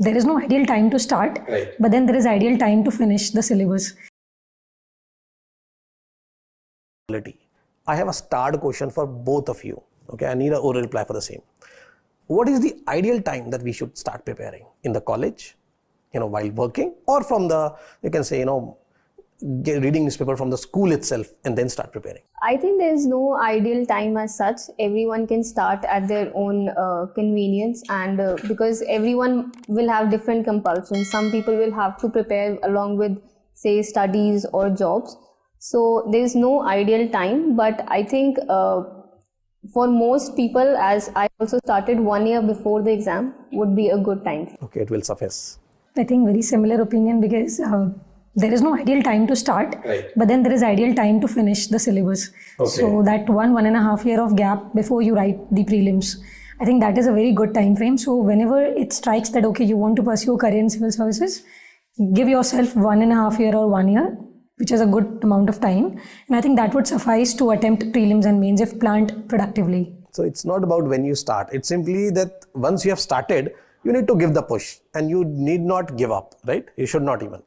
there is no ideal time to start, Right. but then there is ideal time to finish the syllabus. I have a starred question for both of you. Okay, I need an oral reply for the same. What is the ideal time that we should start preparing in the college, while working, or from the, you can say, reading newspaper from the school itself and then start preparing? I think there is no ideal time as such. Everyone can start at their own convenience, and because everyone will have different compulsions. Some people will have to prepare along with, say, studies or jobs. So there is no ideal time, but I think for most people, as I also started 1 year before the exam, would be a good time. Okay, it will suffice. I think very similar opinion, because there is no ideal time to start, Right. but then there is ideal time to finish the syllabus. Okay. So that 1.5 year of gap before you write the prelims, I think that is a very good time frame. So whenever it strikes that, okay, you want to pursue a career in civil services, give yourself 1.5 year or 1 year, which is a good amount of time. And I think that would suffice to attempt prelims and mains if planned productively. So it's not about when you start. It's simply that once you have started, you need to give the push and you need not give up, right? You should not even.